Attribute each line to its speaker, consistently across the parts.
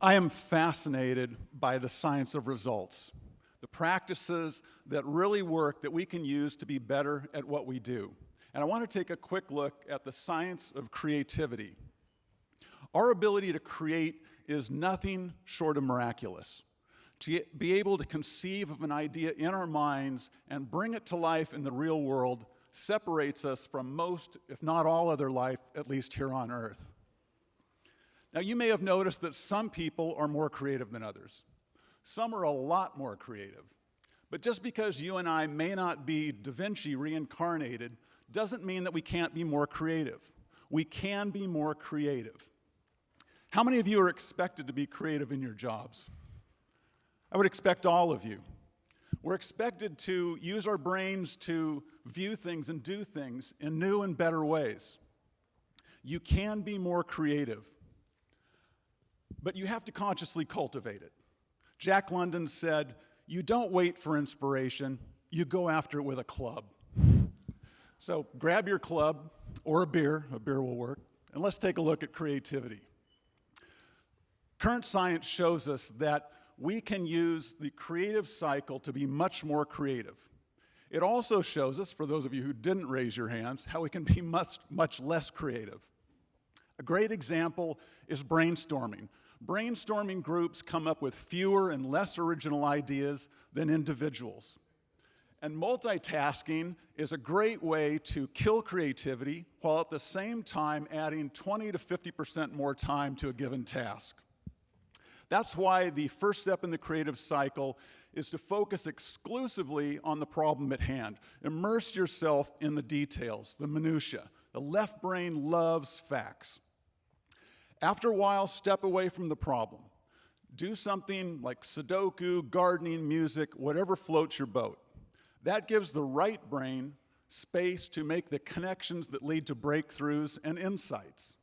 Speaker 1: I am fascinated by the science of results, the practices that really work that we can use to be better at what we do. And I want to take a quick look at the science of creativity. Our ability to create is nothing short of miraculous. To be able to conceive of an idea in our minds and bring it to life in the real world separates us from most, if not all other life, at least here on Earth. Now, you may have noticed that some people are more creative than others. Some are a lot more creative. But just because you and I may not be Da Vinci reincarnated doesn't mean that we can't be more creative. We can be more creative. How many of you are expected to be creative in your jobs? I would expect all of you. We're expected to use our brains to view things and do things in new and better ways. You can be more creative, but you have to consciously cultivate it. Jack London said, "You don't wait for inspiration, you go after it with a club." So grab your club or a beer will work, and let's take a look at creativity. Current science shows us that we can use the creative cycle to be much more creative. It also shows us, for those of you who didn't raise your hands, how we can be much less creative. A great example is brainstorming. Brainstorming groups come up with fewer and less original ideas than individuals. And multitasking is a great way to kill creativity while at the same time adding 20 to 50% more time to a given task. That's why the first step in the creative cycle is to focus exclusively on the problem at hand. Immerse yourself in the details, the minutia. The left brain loves facts. After a while, step away from the problem. Do something like Sudoku, gardening, music, whatever floats your boat. That gives the right brain space to make the connections that lead to breakthroughs and insights.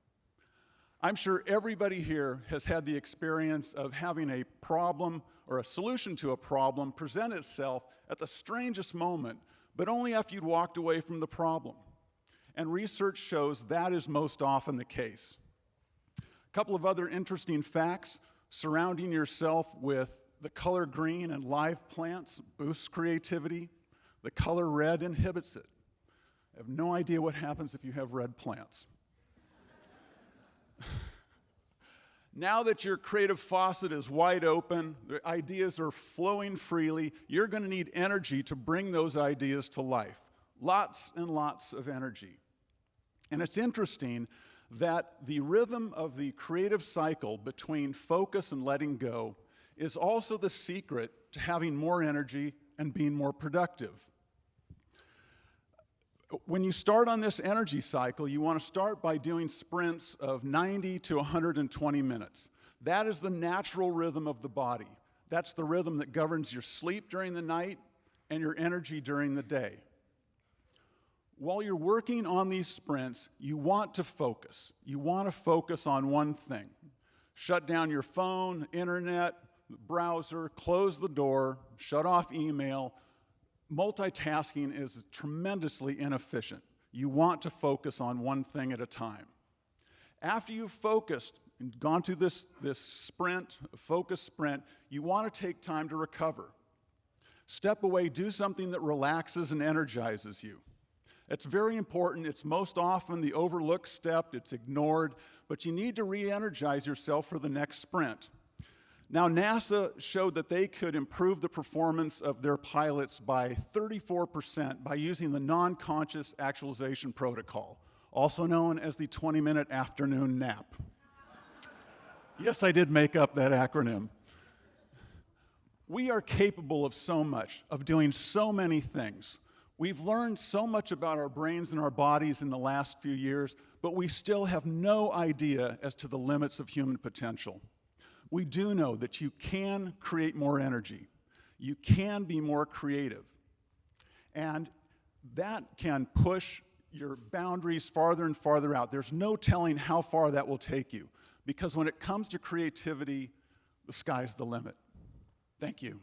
Speaker 1: I'm sure everybody here has had the experience of having a problem or a solution to a problem present itself at the strangest moment, but only after you'd walked away from the problem. And research shows that is most often the case. A couple of other interesting facts: surrounding yourself with the color green and live plants boosts creativity. The color red inhibits it. I have no idea what happens if you have red plants. Now that your creative faucet is wide open, the ideas are flowing freely, you're going to need energy to bring those ideas to life. Lots and lots of energy. And it's interesting that the rhythm of the creative cycle between focus and letting go is also the secret to having more energy and being more productive. When you start on this energy cycle, you want to start by doing sprints of 90 to 120 minutes. That is the natural rhythm of the body. That's the rhythm that governs your sleep during the night and your energy during the day. While you're working on these sprints, you want to focus. You want to focus on one thing. Shut down your phone, internet, browser, close the door, shut off email. Multitasking is tremendously inefficient. You want to focus on one thing at a time. After you've focused and gone through this sprint, focus sprint, you want to take time to recover. Step away, do something that relaxes and energizes you. It's very important. It's most often the overlooked step. It's ignored, but you need to re-energize yourself for the next sprint. Now, NASA showed that they could improve the performance of their pilots by 34% by using the non-conscious actualization protocol, also known as the 20-minute afternoon nap. Yes, I did make up that acronym. We are capable of so much, of doing so many things. We've learned so much about our brains and our bodies in the last few years, but we still have no idea as to the limits of human potential. We do know that you can create more energy. You can be more creative. And that can push your boundaries farther and farther out. There's no telling how far that will take you, because when it comes to creativity, the sky's the limit. Thank you.